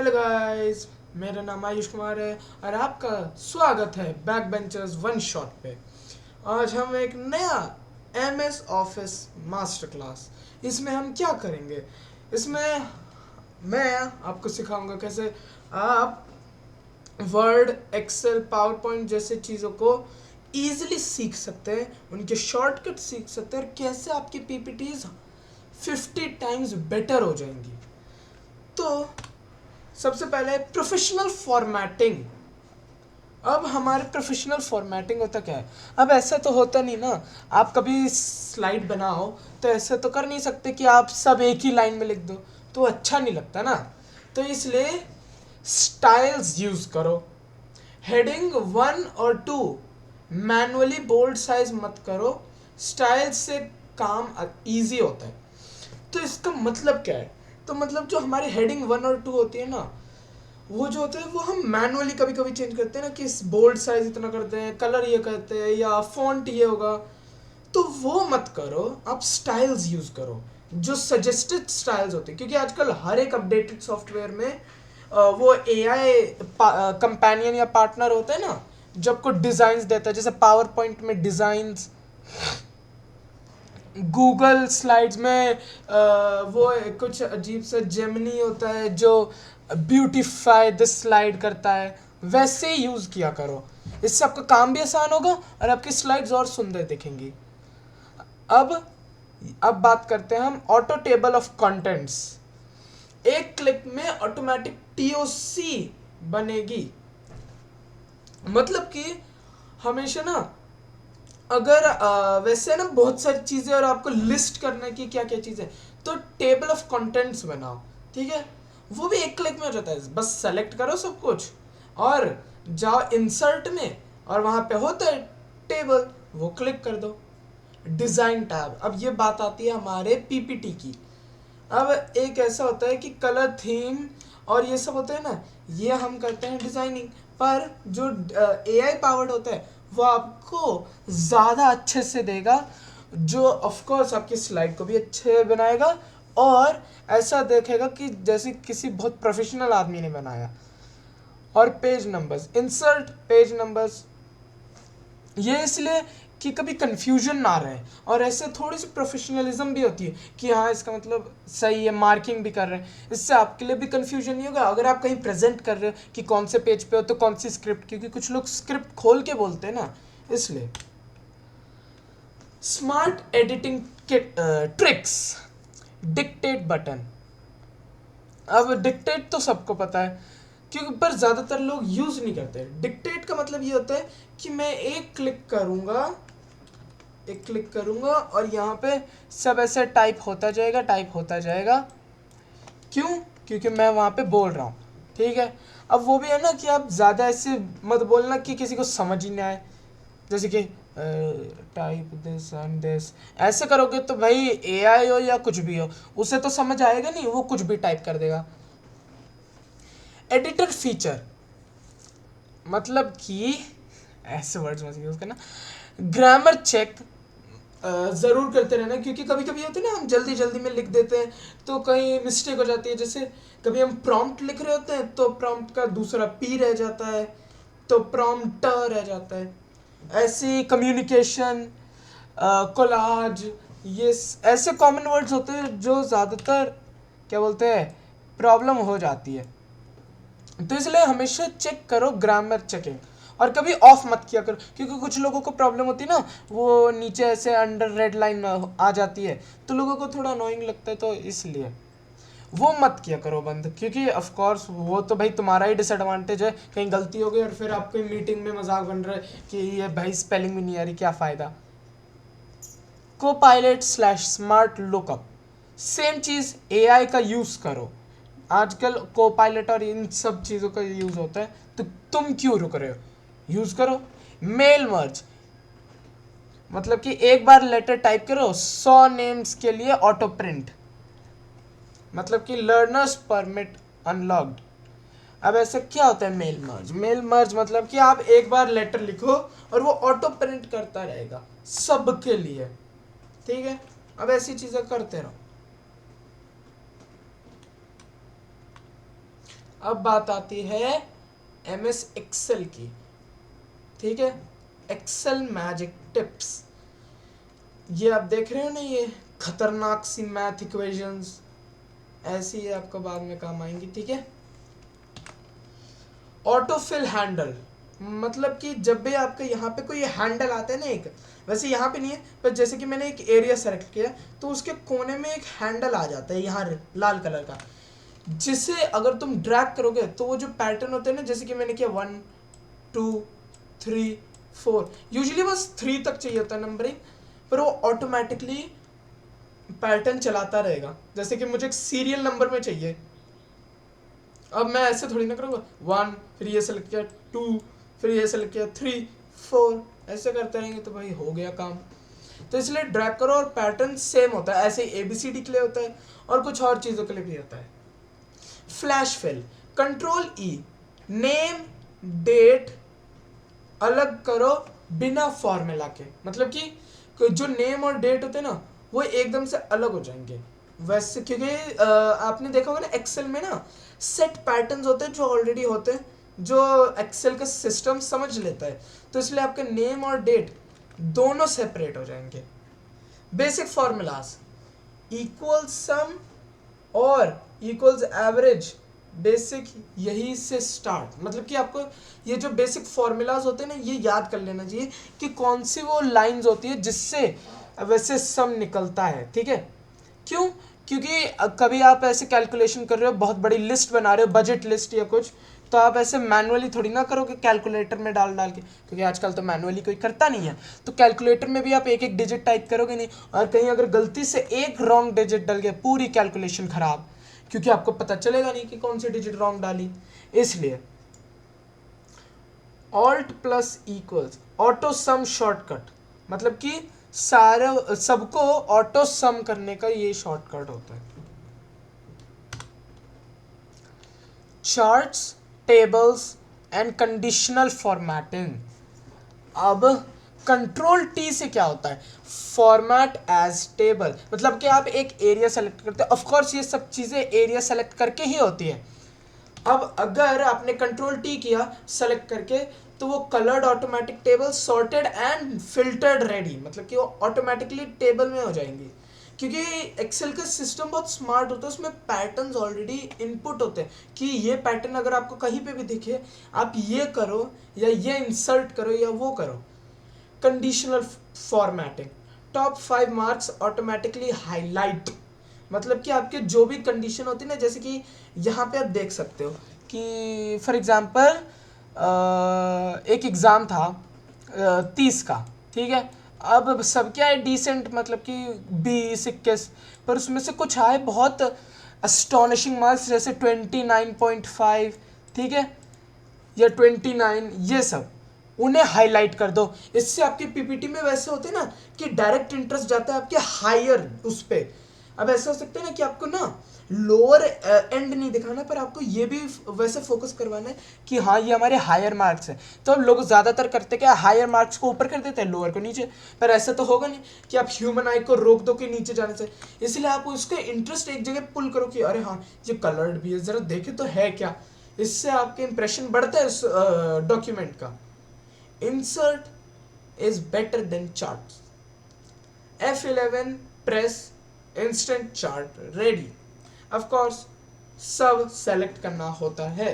Hello guys, मेरा नाम आयुष कुमार है और आपका स्वागत है बैक बेंचर्स वन शॉट पे। आज हम एक नया एमएस ऑफिस मास्टर क्लास, इसमें हम क्या करेंगे। इसमें मैं आपको सिखाऊंगा कैसे आप वर्ड, एक्सेल, पावर पॉइंट जैसे चीज़ों को ईजिली सीख सकते हैं, उनके शॉर्टकट सीख सकते हैं और कैसे आपकी पीपीटीज 50 टाइम्स बेटर हो जाएंगी। तो सबसे पहले प्रोफेशनल फॉर्मेटिंग। अब हमारे प्रोफेशनल फॉर्मेटिंग होता क्या है। अब ऐसा तो होता नहीं ना, आप कभी स्लाइड बनाओ तो ऐसे तो कर नहीं सकते कि आप सब एक ही लाइन में लिख दो, तो अच्छा नहीं लगता ना। तो इसलिए स्टाइल्स यूज करो। हेडिंग 1 और 2 मैनुअली बोल्ड साइज मत करो, स्टाइल से काम इजी होता है। तो इसका मतलब क्या है, तो मतलब जो हमारी हेडिंग 1 और 2 होती है ना, वो जो होता है वो हम मैनुअली कभी कभी चेंज करते हैं ना, कि बोल्ड साइज इतना करते हैं, कलर ये करते हैं या फॉन्ट ये होगा। तो वो मत करो, आप स्टाइल्स यूज करो जो सजेस्टेड स्टाइल्स होते हैं, क्योंकि आजकल हर एक अपडेटेड सॉफ्टवेयर में वो एआई कंपेनियन या पार्टनर होता है ना, जो आपको डिजाइंस देता है। जैसे पावर पॉइंट में डिजाइंस, गूगल स्लाइड्स में वो कुछ अजीब सा जेमिनी होता है जो ब्यूटीफाई द स्लाइड करता है। वैसे ही यूज़ किया करो, इससे आपका काम भी आसान होगा और आपकी स्लाइड्स और सुंदर दिखेंगी। अब अब बात करते हैं हम ऑटो टेबल ऑफ कंटेंट्स। एक क्लिक में ऑटोमेटिक टीओसी बनेगी। मतलब कि हमेशा ना, अगर वैसे ना बहुत सारी चीज़ें और आपको लिस्ट करना है कि क्या क्या चीज़ें, तो टेबल ऑफ कंटेंट्स बनाओ, ठीक है। वो भी एक क्लिक में हो जाता है, बस सेलेक्ट करो सब कुछ और जाओ इंसर्ट में, और वहाँ पे होता है टेबल, वो क्लिक कर दो। Design tab. अब ये बात आती है हमारे पीपीटी की। अब एक ऐसा होता है कि कलर थीम और ये सब होता है ना, ये हम करते हैं डिजाइनिंग, पर जो एआई पावर्ड होता है वो आपको ज़्यादा अच्छे से देगा, जो ऑफ कोर्स आपकी स्लाइड को भी अच्छे बनाएगा और ऐसा देखेगा कि जैसे किसी बहुत प्रोफेशनल आदमी ने बनाया। और page numbers, insert page numbers, ये इसलिए कि कभी कंफ्यूजन ना रहे, और ऐसे थोड़ी सी प्रोफेशनलिज्म भी होती है कि हाँ इसका मतलब सही है, मार्किंग भी कर रहे हैं, इससे आपके लिए भी कंफ्यूजन नहीं होगा अगर आप कहीं प्रेजेंट कर रहे हो कि कौन से पेज पे हो तो कौन सी स्क्रिप्ट, क्योंकि कुछ लोग स्क्रिप्ट खोल के बोलते हैं ना, इसलिए। स्मार्ट एडिटिंग के ट्रिक्स। Dictate button. अब डिक्टेट तो सबको पता है, क्योंकि पर ज़्यादातर लोग यूज़ नहीं करते। डिक्टेट का मतलब ये होता है कि मैं एक क्लिक करूँगा और यहाँ पे सब ऐसे टाइप होता जाएगा, टाइप होता जाएगा। क्यों? क्योंकि मैं वहाँ पे बोल रहा हूँ, ठीक है। अब वो भी है ना कि आप ज़्यादा ऐसे मत बोलना कि किसी को समझ ही ना आए, जैसे कि टाइप दिस एंड दिस, ऐसे करोगे तो भाई एआई हो या कुछ भी हो, उसे तो समझ आएगा नहीं, वो कुछ भी टाइप कर देगा। एडिटर फीचर, मतलब कि ऐसे वर्ड्स मत यूज करना। ग्रामर चेक ज़रूर करते रहना, क्योंकि कभी कभी होते हैं ना, हम जल्दी जल्दी में लिख देते हैं तो कहीं मिस्टेक हो जाती है। जैसे कभी हम प्रॉम्प्ट लिख रहे होते हैं तो प्रॉम्प्ट का दूसरा पी रह जाता है, तो प्रॉम्प्ट रह जाता है। ऐसी कम्युनिकेशन, कोलाज, ये ऐसे कॉमन वर्ड्स होते हैं जो ज़्यादातर क्या बोलते हैं प्रॉब्लम हो जाती है। तो इसलिए हमेशा चेक करो, ग्रामर चेकिंग। और कभी ऑफ मत किया करो, क्योंकि कुछ लोगों को प्रॉब्लम होती है ना, वो नीचे ऐसे अंडर रेड लाइन आ जाती है तो लोगों को थोड़ा अनोइंग लगता है, तो इसलिए वो मत किया करो बंद, क्योंकि ऑफ कोर्स वो तो भाई तुम्हारा ही डिसएडवांटेज है, कहीं गलती हो गई और फिर आपको मीटिंग में मजाक बन रहा है कि ये भाई स्पेलिंग भी नहीं आ रही, क्या फ़ायदा। को Copilot slash smart lookup, same चीज़ एआई का यूज़ करो। आजकल को पायलट और इन सब चीज़ों का यूज़ होता है, तो तुम क्यों रुक रहे हो, यूज़ करो। मेल मर्ज, मतलब कि एक बार लेटर टाइप करो 100 नेम्स के लिए ऑटो प्रिंट, मतलब कि लर्नर्स परमिट अनलॉक्ड। अब ऐसे क्या होता है मेल मर्ज, मेल मर्ज मतलब कि आप एक बार लेटर लिखो और वो ऑटो प्रिंट करता रहेगा सबके लिए, ठीक है। अब ऐसी चीज़ें करते रहो। अब बात आती है MS एक्सेल की, ठीक है। एक्सेल मैजिक टिप्स, ये आप देख रहे हो ना, ये खतरनाक सी मैथ इक्वेशंस, ऐसी ही आपको बाद में काम आएंगी, ठीक है। ऑटोफिल हैंडल, मतलब कि जब भी आपके यहाँ पे कोई हैंडल आता है ना एक, वैसे यहाँ पे नहीं है पर जैसे कि मैंने एक एरिया सेलेक्ट किया तो उसके कोने में एक हैंडल आ जाता है यहाँ लाल कलर का, जिसे अगर तुम ड्रैग करोगे तो वो जो पैटर्न होते हैं ना, जैसे कि मैंने किया 1 2 3 4, यूजुअली बस 3 तक चाहिए होता है नंबरिंग, पर वो ऑटोमेटिकली पैटर्न चलाता रहेगा। जैसे कि मुझे एक सीरियल नंबर में चाहिए, अब मैं ऐसे थोड़ी ना करूँगा 1 फिर ये सेलेक्ट किया 2 फिर ये सेलेक्ट किया 3 4, ऐसे करते रहेंगे तो भाई हो गया काम। तो इसलिए ड्रैग करो और पैटर्न सेम होता है, ऐसे ही ABCD के लिए होता है और कुछ और चीज़ों के लिए भी होता है। Flash fill, Ctrl+E, name date अलग करो बिना फॉर्मूला के, मतलब कि जो नेम और डेट होते हैं ना वो एकदम से अलग हो जाएंगे वैसे, क्योंकि आपने देखा होगा ना एक्सेल में ना सेट पैटर्न्स होते हैं जो ऑलरेडी होते हैं, जो एक्सेल का सिस्टम समझ लेता है, तो इसलिए आपके नेम और डेट दोनों सेपरेट हो जाएंगे। बेसिक फॉर्मूलाज, इक्वल सम और इक्वल्स एवरेज, बेसिक यही से स्टार्ट, मतलब कि आपको ये जो बेसिक फॉर्मूलाज होते हैं ना ये याद कर लेना चाहिए कि कौन सी वो लाइंस होती है जिससे वैसे सम निकलता है, ठीक है। क्यों? क्योंकि कभी आप ऐसे कैलकुलेशन कर रहे हो, बहुत बड़ी लिस्ट बना रहे हो, बजट लिस्ट या कुछ, तो आप ऐसे मैनुअली थोड़ी ना करोगे कैलकुलेटर में डाल डाल के, क्योंकि आजकल तो मैनुअली कोई करता नहीं है, तो कैलकुलेटर में भी आप एक एक डिजिट टाइप करोगे नहीं, और कहीं अगर गलती से एक रॉन्ग डिजिट डल गया पूरी कैलकुलेशन खराब, क्योंकि आपको पता चलेगा नहीं कि कौन सी डिजिट रॉन्ग डाली। इसलिए ऑल्ट प्लस इक्वल्स, ऑटो सम शॉर्टकट, मतलब कि सारे सबको ऑटो सम करने का ये शॉर्टकट होता है। Charts, tables and conditional formatting, अब Ctrl+T से क्या होता है, फॉर्मेट एज टेबल, मतलब कि आप एक एरिया सेलेक्ट करते हैं, ऑफकोर्स ये सब चीज़ें एरिया सेलेक्ट करके ही होती है। अब अगर आपने Ctrl+T किया सेलेक्ट करके तो वो coloured automatic table sorted and filtered ready, मतलब कि वो ऑटोमेटिकली टेबल में हो जाएंगी, क्योंकि एक्सेल का सिस्टम बहुत स्मार्ट होता है, उसमें पैटर्न्स ऑलरेडी इनपुट होते हैं कि ये पैटर्न अगर आपको कहीं पे भी दिखे आप ये करो या ये इंसर्ट करो या वो करो। Conditional formatting, top 5 marks automatically highlight, मतलब कि आपके जो भी कंडीशन होती है ना, जैसे कि यहाँ पे आप देख सकते हो कि फॉर एग्जांपल एक एग्ज़ाम था 30 का, ठीक है। अब सब क्या है डिसेंट, मतलब कि 20-21, पर उसमें से कुछ आए बहुत अस्टॉनिशिंग मार्क्स, जैसे 29.5, ठीक है, या 29, ये सब उन्हें हाईलाइट कर दो। इससे आपकी पीपीटी में वैसे होते हैं ना कि डायरेक्ट इंटरेस्ट जाता है आपके हायर उस पर। अब ऐसा हो सकता है ना कि आपको ना लोअर एंड नहीं दिखाना, पर आपको ये भी वैसे फोकस करवाना है कि हाँ ये हमारे हायर मार्क्स हैं। तो अब लोग ज़्यादातर करते क्या, हायर मार्क्स को ऊपर कर देते हैं, लोअर को नीचे, पर ऐसा तो होगा नहीं कि आप ह्यूमन आई को रोक दो कि नीचे जाने से। इसलिए आप उसका इंटरेस्ट एक जगह पुल करो कि अरे हाँ ये कलर्ड भी है, ज़रा देखे तो है क्या, इससे आपके इंप्रेशन बढ़ता है उस डॉक्यूमेंट का। Insert is better than chart, F11 press instant chart ready, of course सब सेलेक्ट करना होता है।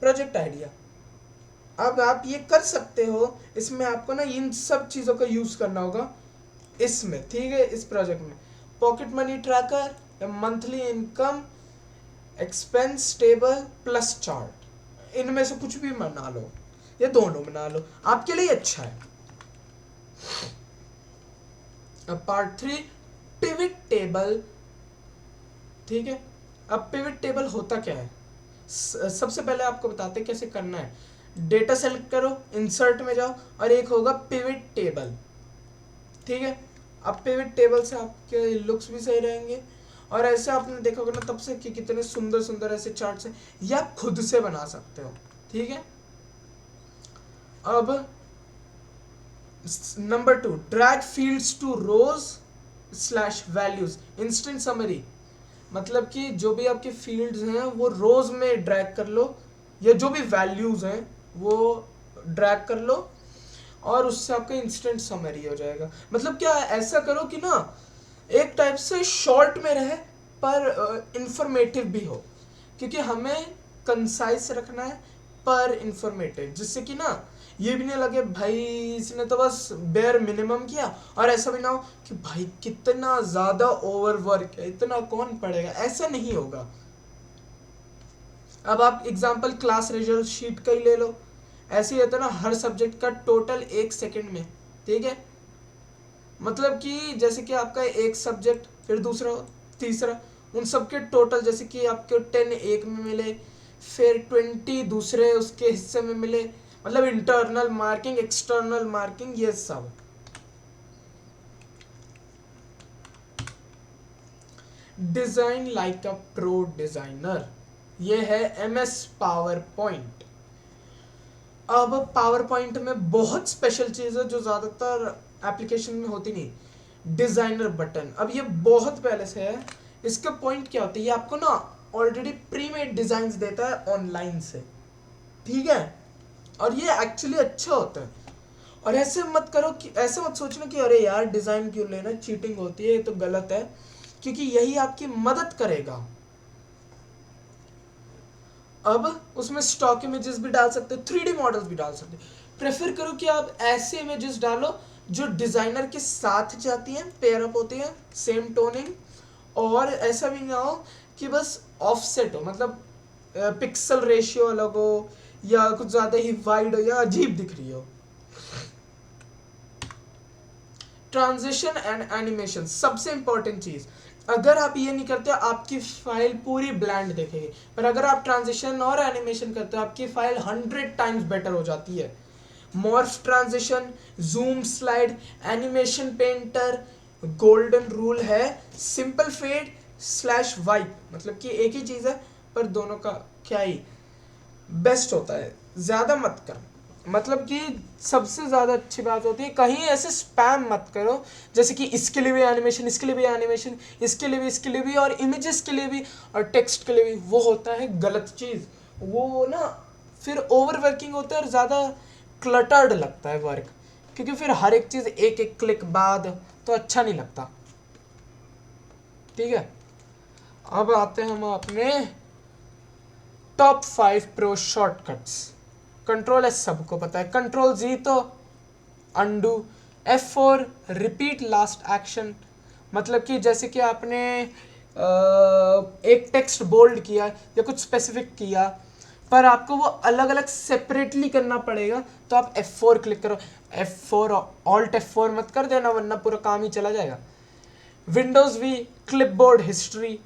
प्रोजेक्ट आइडिया, अब आप ये कर सकते हो, इसमें आपको ना इन सब चीज़ों का यूज़ करना होगा इसमें, ठीक है। इस प्रोजेक्ट में पॉकेट मनी ट्रैकर या monthly income expense table plus chart, इनमें से कुछ भी बना लो या दोनों बना लो, आपके लिए अच्छा है। अब पार्ट 3, पिवट टेबल, ठीक है। अब पिवट टेबल होता क्या है, सबसे पहले आपको बताते हैं कैसे करना है। डेटा सेलेक्ट करो, इंसर्ट में जाओ और एक होगा पिवट टेबल, ठीक है। अब पिवट टेबल से आपके लुक्स भी सही रहेंगे, और ऐसे आपने देखा होगा ना तब से कि कितने सुंदर सुंदर ऐसे चार्ट्स हैं, या आप खुद से बना सकते हो, ठीक है। अब number 2, drag fields to rows slash values, instant summary, मतलब कि जो भी आपकी फील्ड्स हैं वो रोज में ड्रैग कर लो, या जो भी वैल्यूज हैं वो ड्रैग कर लो, और उससे आपका इंस्टेंट समरी हो जाएगा। मतलब क्या, ऐसा करो कि ना एक टाइप से शॉर्ट में रहे पर इंफॉर्मेटिव भी हो, क्योंकि हमें कंसाइज रखना है पर इंफॉर्मेटिव, जिससे कि ना ये भी नहीं लगे भाई इसने तो बस बेयर मिनिमम किया, और ऐसा भी ना हो कि भाई कितना ज्यादा ओवर वर्क है, इतना कौन पढ़ेगा, ऐसा नहीं होगा। अब आप एग्जांपल क्लास रिजल्ट शीट का ही ले लो, ऐसे ही होता है ना हर सब्जेक्ट का टोटल 1 सेकंड में, ठीक है। मतलब कि जैसे कि आपका एक सब्जेक्ट, फिर दूसरा, तीसरा, उन सबके टोटल, जैसे कि आपके 10 एक में मिले, फिर 20 दूसरे उसके हिस्से में मिले, मतलब इंटरनल मार्किंग, एक्सटर्नल मार्किंग, ये सब। Design like a pro designer, ये है MS पावर पॉइंट। अब पावर पॉइंट में बहुत स्पेशल चीज है जो ज्यादातर एप्लीकेशन में होती नहीं, डिजाइनर बटन। अब ये बहुत पहले से है, इसका पॉइंट क्या होता है, ये आपको ना ऑलरेडी प्री मेड डिजाइन देता है ऑनलाइन से, ठीक है। और ये एक्चुअली अच्छा होता है। और ऐसे मत करो कि, ऐसे मत सोचना कि अरे यार डिजाइन क्यों लेना, चीटिंग होती है, ये तो गलत है, क्योंकि यही आपकी मदद करेगा। अब उसमें स्टॉक इमेजेस भी डाल सकते हो, 3D मॉडल्स भी डाल सकते हो। प्रेफर करो कि आप ऐसे इमेजेस डालो जो डिजाइनर के साथ जाती हैं, पेयर अप होती हैं, सेम टोनिंग, और ऐसा भी ना हो कि बस ऑफसेट हो, मतलब पिक्सल रेशियो अलग हो, या कुछ ज्यादा ही वाइड हो, या अजीब दिख रही हो। ट्रांजिशन एंड एनिमेशन सबसे इंपॉर्टेंट चीज, अगर आप ये नहीं करते आपकी फाइल पूरी ब्लैंड देखेगी, पर अगर आप ट्रांजिशन और एनिमेशन करते हो आपकी फाइल 100 टाइम्स बेटर हो जाती है। Morph transition, zoom slide, animation painter, golden rule है सिंपल फेड स्लैश वाइप, मतलब कि एक ही चीज है पर दोनों का क्या ही बेस्ट होता है, ज्यादा मत कर। मतलब कि सबसे ज्यादा अच्छी बात होती है कहीं ऐसे स्पैम मत करो, जैसे कि इसके लिए भी एनिमेशन, इसके लिए भी एनिमेशन, इसके लिए भी, इसके लिए भी, और इमेजेस के लिए भी, और टेक्स्ट के लिए भी। वो होता है गलत चीज, वो ना फिर ओवर वर्किंग होता है और ज्यादा क्लटर्ड लगता है वर्क, क्योंकि फिर हर एक चीज एक एक क्लिक बाद तो अच्छा नहीं लगता, ठीक है। अब आते हैं हम अपने top 5 pro shortcuts. Control S सबको पता है, कंट्रोल जी तो undo, F4 repeat last action, मतलब कि जैसे कि आपने एक टेक्स्ट बोल्ड किया या कुछ स्पेसिफिक किया, पर आपको वो अलग अलग सेपरेटली करना पड़ेगा, तो आप F4 क्लिक करो। F4 ऑल्ट F4 मत कर देना वरना पूरा काम ही चला जाएगा। विंडोज V क्लिपबोर्ड हिस्ट्री,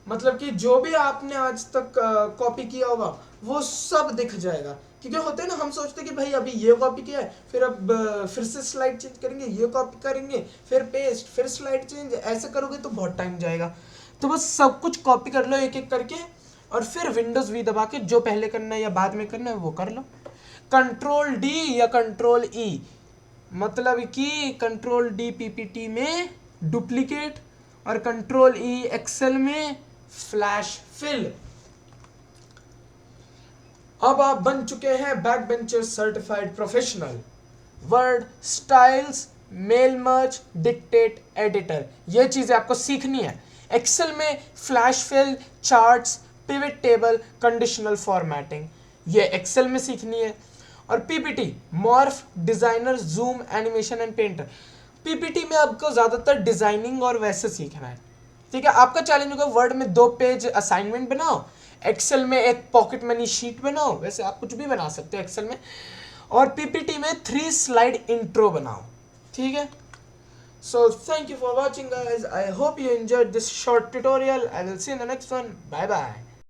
मतलब कि जो भी आपने आज तक कॉपी किया होगा वो सब दिख जाएगा, क्योंकि होते हैं ना हम सोचते हैं कि भाई अभी ये कॉपी किया है, फिर अब फिर से स्लाइड चेंज करेंगे, ये कॉपी करेंगे, फिर पेस्ट, फिर स्लाइड चेंज, ऐसे करोगे तो बहुत टाइम जाएगा। तो बस सब कुछ कॉपी कर लो एक एक करके, और फिर विंडोज V दबा के जो पहले करना है या बाद में करना है वो कर लो। कंट्रोल D या कंट्रोल E, मतलब कि कंट्रोल D PPT में डुप्लीकेट, और कंट्रोल E एक्सेल में फ्लैश फिल। अब आप बन चुके हैं back bencher certified professional. Word, styles, mail merge, dictate, editor, ये चीजें आपको सीखनी है। एक्सेल में flash fill, charts, pivot table, conditional formatting, ये एक्सेल में सीखनी है। और PPT, morph, designer, zoom, animation and painter, PPT में आपको ज्यादातर डिजाइनिंग और वैसे सीखना है, ठीक है। आपका चैलेंज होगा वर्ड में 2 पेज असाइनमेंट बनाओ, एक्सेल में एक पॉकेट मनी शीट बनाओ, वैसे आप कुछ भी बना सकते हो एक्सेल में, और पीपीटी में 3 स्लाइड इंट्रो बनाओ, ठीक है। So thank you for watching guys, I hope you enjoyed this short tutorial, I will see in the next one, bye bye.